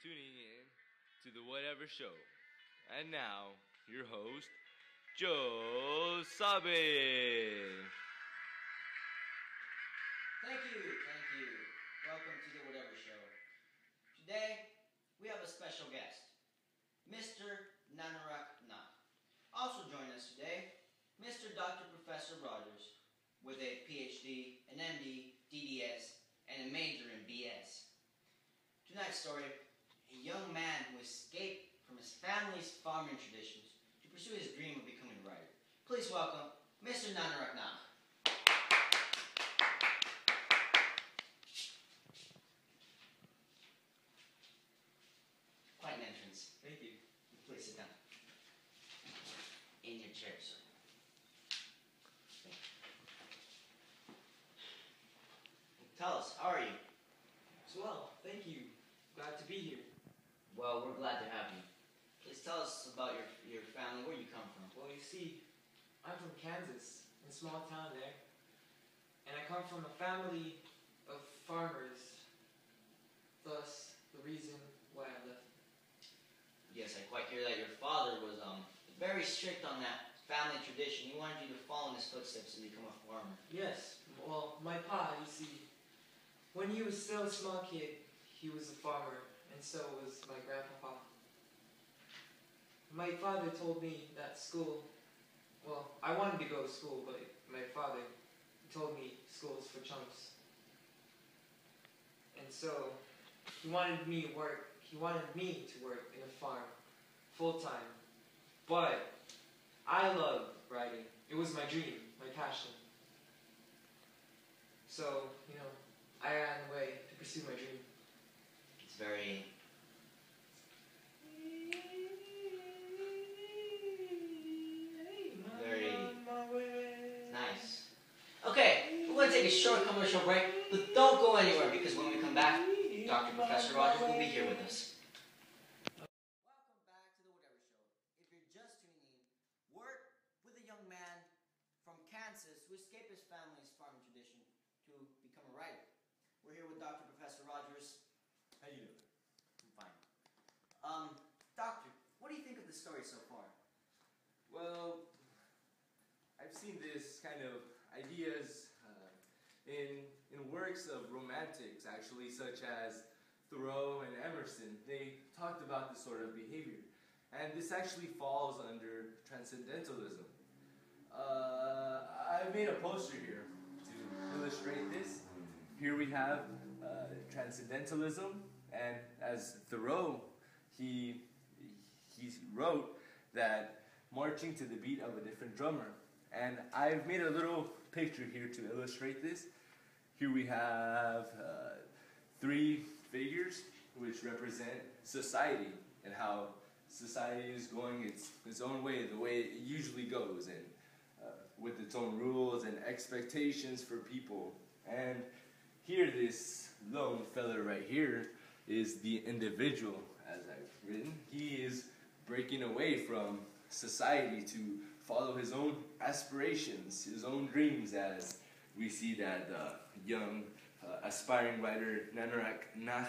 tuning in to the Whatever Show. And now, your host, Joe Sabe. Thank you. Welcome to the Whatever Show. Today, we have a special guest, Mr. Nanarak Na. Also joining us today, Mr. Dr. Professor Rogers, with a PhD, an MD, DDS, and a major in BS. Tonight's story, a young man who escaped from his family's farming traditions to pursue his dream of becoming a writer. Please welcome Mr. Nanarak Na. Quite an entrance. Thank you. Please sit down. In your chair, sir. Tell us, how are you? Swell, thank you. Glad to be here. Well, we're glad to have you. Please tell us about your family, where you come from. Well, you see, I'm from Kansas, a small town there. And I come from a family of farmers. Thus, the reason why I left. Yes, I quite hear that your father was very strict on that family tradition. He wanted you to follow in his footsteps and become a farmer. Yes, well, my pa, you see, when he was still a small kid, he was a farmer, and so was my grandpapa. My father told me that school, well, I wanted to go to school, but my father told me school is for chumps. And so, he wanted me to work in a farm, full-time. But I loved writing. It was my dream, my passion. So, I ran away to pursue my dream. It's very... nice. Okay, we're going to take a short commercial break, but don't go anywhere because when we come back, Dr. Professor Rogers will be here with us. Welcome back to the Whatever Show. If you're just tuning in, we're with a young man from Kansas who escaped his family's farming tradition to become a writer. We're here with Dr. Professor Rogers. How you doing? I'm fine. Doctor, what do you think of the story so far? Well, I've seen this kind of ideas in works of romantics, actually, such as Thoreau and Emerson. They talked about this sort of behavior. And this actually falls under transcendentalism. I made a poster here to illustrate this. Here we have transcendentalism, and as Thoreau, he wrote that marching to the beat of a different drummer. And I've made a little picture here to illustrate this. Here we have three figures which represent society and how society is going its own way, the way it usually goes, and with its own rules and expectations for people. And here, this lone fella right here is the individual, as I've written. He is breaking away from society to follow his own aspirations, his own dreams, as we see that young aspiring writer Nanarak Na,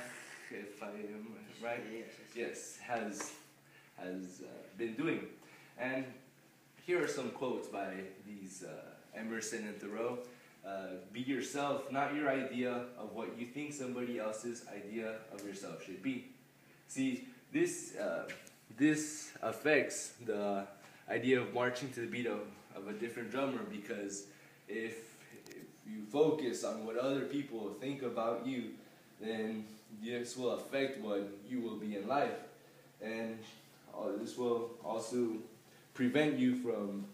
if I am right, yes, has been doing. And here are some quotes by these Emerson and Thoreau. Be yourself, not your idea of what you think somebody else's idea of yourself should be. See, this affects the idea of marching to the beat of a different drummer, because if you focus on what other people think about you, then this will affect what you will be in life. And this will also prevent you from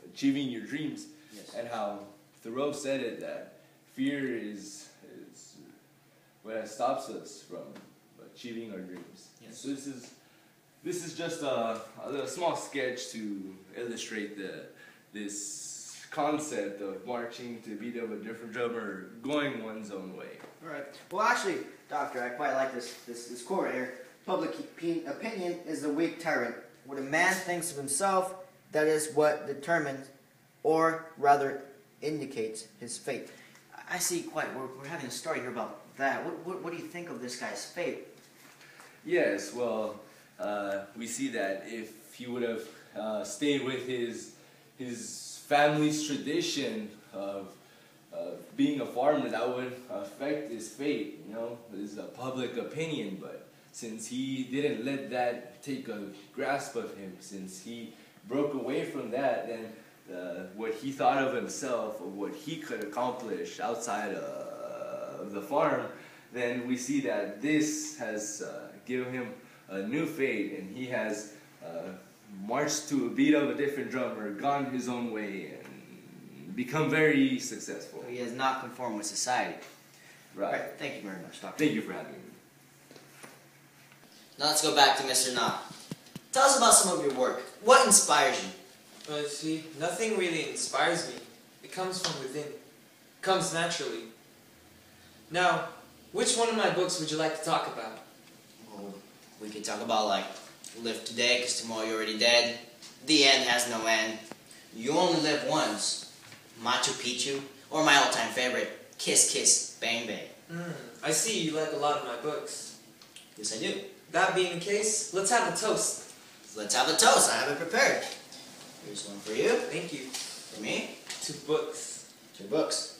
achieving your dreams. Yes. And how Thoreau said it, that fear is what stops us from achieving our dreams. Yes. So this is just a small sketch to illustrate this concept of marching to the beat of a different drummer, going one's own way. All right. Well, actually, Doctor, I quite like this quote right here. Public opinion is the weak tyrant. What a man thinks of himself, that is what determines, or rather indicates, his fate. I see we're having a story here about that. What do you think of this guy's fate? Yes, well, we see that if he would have stayed with his family's tradition of being a farmer, that would affect his fate, you know, his public opinion. But since he didn't let that take a grasp of him, since he broke away from that, then what he thought of himself, of what he could accomplish outside of the farm, then we see that this has given him a new fate, and he has marched to a beat of a different drummer, gone his own way, and become very successful. He has not conformed with society. Right. Thank you very much, Doctor. Thank you for having me. Now let's go back to Mr. Na. Tell us about some of your work. What inspires you? Well, you see, nothing really inspires me. It comes from within. It comes naturally. Now, which one of my books would you like to talk about? Well, we could talk about, like, live today, because tomorrow you're already dead. The end has no end. You only live once. Machu Picchu. Or my all-time favorite, Kiss Kiss Bang Bang. I see you like a lot of my books. Yes, I do. That being the case, let's have a toast. Let's have a toast. I have it prepared. Here's one for you. Thank you. For me. To books. To books.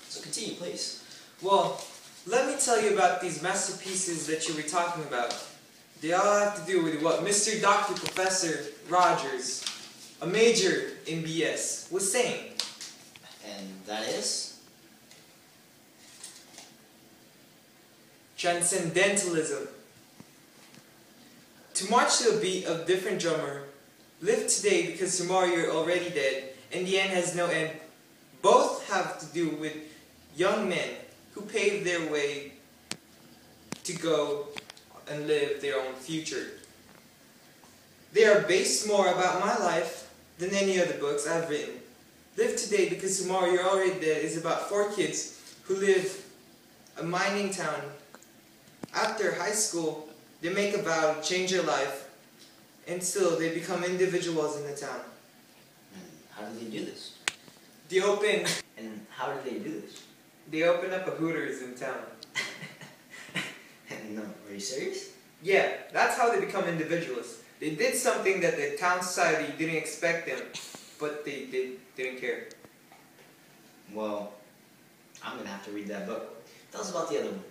So continue, please. Well, let me tell you about these masterpieces that you were talking about. They all have to do with what Mr. Dr. Professor Rogers, a major in BS, was saying. And that is? Transcendentalism. To march to a beat of different drummer, live today because tomorrow you're already dead, and the end has no end. Both have to do with young men who paved their way to go and live their own future. They are based more about my life than any other books I've written. Live today because tomorrow you're already dead is about 4 kids who live a mining town. After high school, they make a vow to change their life, and still they become individuals in the town. And how do they do this? They open And how do they do this? They open up a Hooters in town. No, are you serious? Yeah, that's how they become individualists. They did something that the town society didn't expect them, but they didn't care. Well, I'm gonna have to read that book. Tell us about the other one.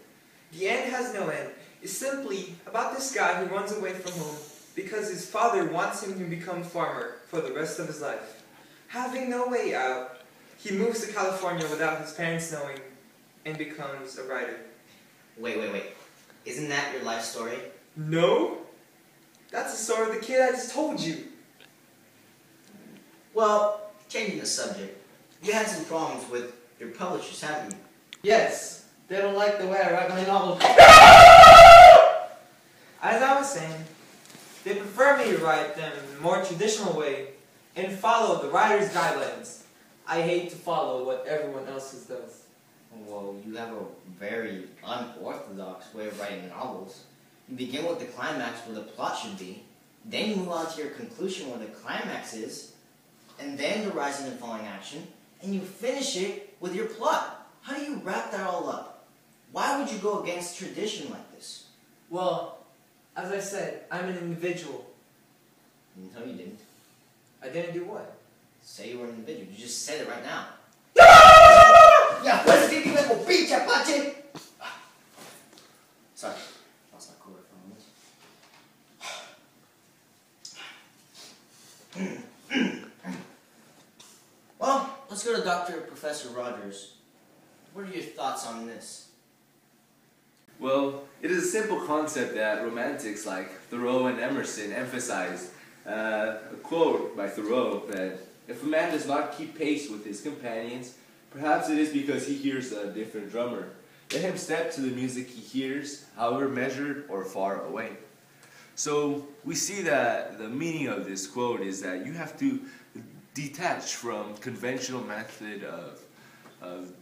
The end has no end. It's simply about this guy who runs away from home because his father wants him to become a farmer for the rest of his life. Having no way out, he moves to California without his parents knowing and becomes a writer. Wait. Isn't that your life story? No? That's the story of the kid I just told you. Well, changing the subject. You had some problems with your publishers, haven't you? Yes, they don't like the way I write my novels. As I was saying, they prefer me to write them in a more traditional way and follow the writer's guidelines. I hate to follow what everyone else does. Well, you have a very unorthodox way of writing novels. You begin with the climax where the plot should be, then you move on to your conclusion where the climax is, and then the rising and falling action, and you finish it with your plot. How do you wrap that all up? Why would you go against tradition like this? Well, as I said, I'm an individual. No, you didn't. I didn't do what? Say you were an individual. You just said it right now. Ya pues, ¿qué tipo pinche apache? Sorry, lost my cool for a moment. Well, let's go to Dr. Professor Rogers. What are your thoughts on this? Well, it is a simple concept that romantics like Thoreau and Emerson emphasized. A quote by Thoreau that if a man does not keep pace with his companions, perhaps it is because he hears a different drummer. Let him step to the music he hears, however measured or far away. So we see that the meaning of this quote is that you have to detach from conventional method of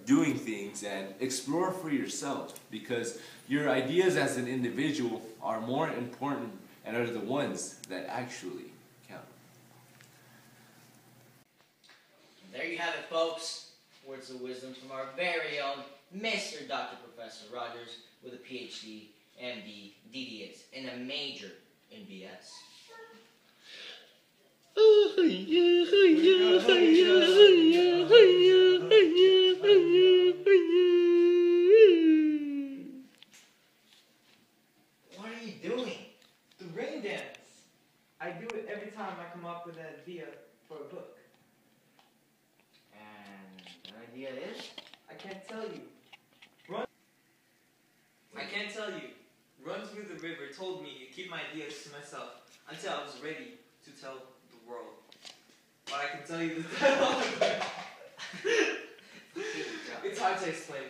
doing things and explore for yourself, because your ideas as an individual are more important and are the ones that actually count. There you have it, folks. words of wisdom from our very own Mr. Dr. Professor Rogers with a PhD, MD, DDS, and a major in BS. What are you doing? The rain dance. I do it every time I come up with an idea for a book. And the idea is? I can't tell you. I can't tell you. Run Through the River told me to keep my ideas to myself until I was ready to tell the world. But I can tell you the title. It's hard to explain.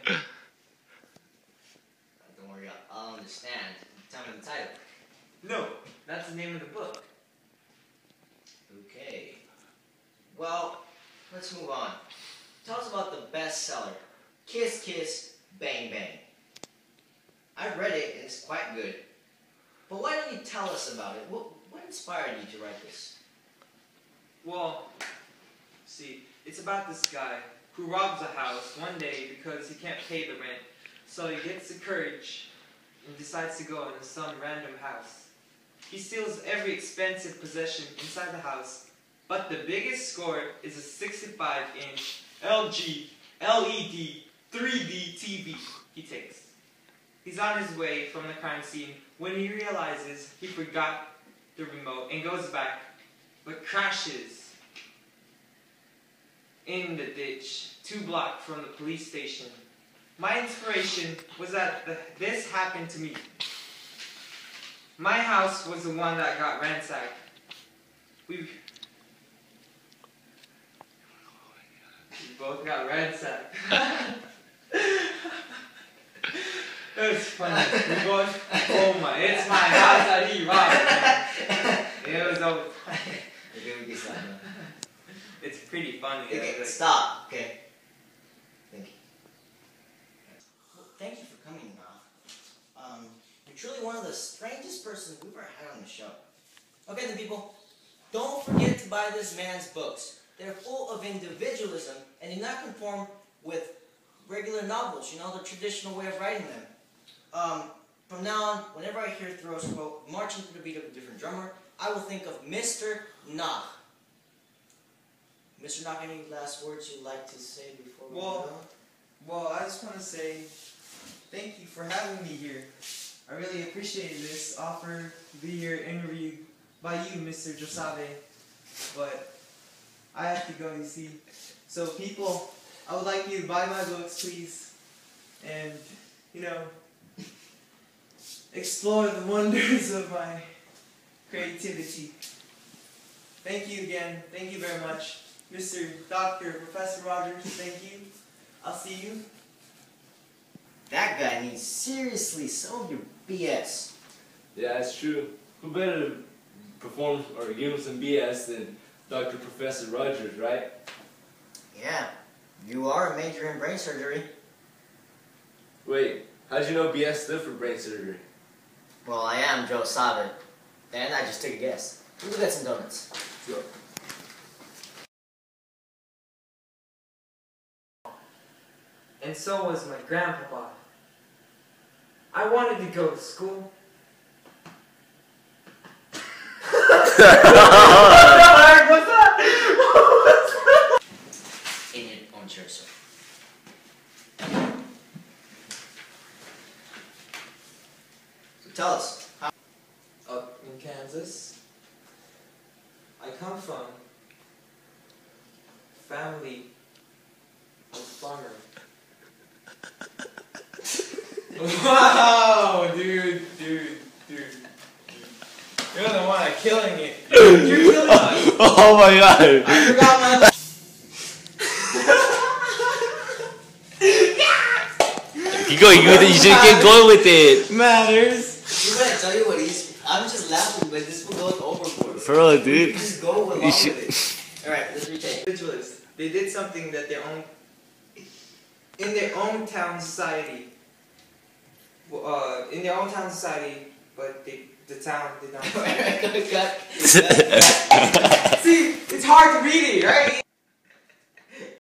Don't worry, I'll understand. Tell me the title. No, that's the name of the book. Okay. Well, let's move on. Tell us about the bestseller, Kiss Kiss Bang Bang. I've read it and it's quite good. But why don't you tell us about it? What inspired you to write this? Well, see, it's about this guy who robs a house one day because he can't pay the rent. So he gets the courage and decides to go in some random house. He steals every expensive possession inside the house, but the biggest score is a 65-inch LG LED 3D TV he takes. He's on his way from the crime scene when he realizes he forgot the remote and goes back, but crashes in the ditch 2 blocks from the police station. My inspiration was that this happened to me. My house was the one that got ransacked. We both got ransacked. It was funny. We both, oh my, it's my house that he robbed, man. It was over. It's pretty funny. Okay, stop, okay? Thank you. Well, thank you for coming, Ralph. You're truly one of the strangest persons we've ever had on the show. Okay, then, people, don't forget to buy this man's books. They're full of individualism and do not conform with regular novels, you know, the traditional way of writing them. From now on, whenever I hear Thoreau's quote, marching to the beat of a different drummer, I will think of Mr. Knock. Mr. Knock, any last words you'd like to say before we go? Well, I just want to say thank you for having me here. I really appreciate this offer to be here interviewed by you, Mr. Josabe. But I have to go, you see. So people, I would like you to buy my books, please. And, you know, explore the wonders of my creativity. Thank you again. Thank you very much. Mr. Dr. Professor Rogers, thank you. I'll see you. That guy needs seriously some of your BS. Yeah, it's true. Who better to perform or give him some BS than Dr. Professor Rogers, right? Yeah, you are a major in brain surgery. Wait, how'd you know BS stood for brain surgery? Well, I am Joe Sabe, and I just took a guess. We'll get some donuts. Go. And so was my grandpapa. I wanted to go to school. What's that? In your own chair, sir. So tell us. Up in Kansas, I come from family of farmer. Wow, dude. You're the one killing it. You're killing us. Oh my god. I forgot my. Keep going. You should get going with it. Matters. You better tell you what he's. I'm just laughing, but this will go overboard. For real, dude. Just go along with it. Alright, let's retake. Individualists. They did something that in their own town society. In their own town society, but the town did not. Cut. See, it's hard to read it, right?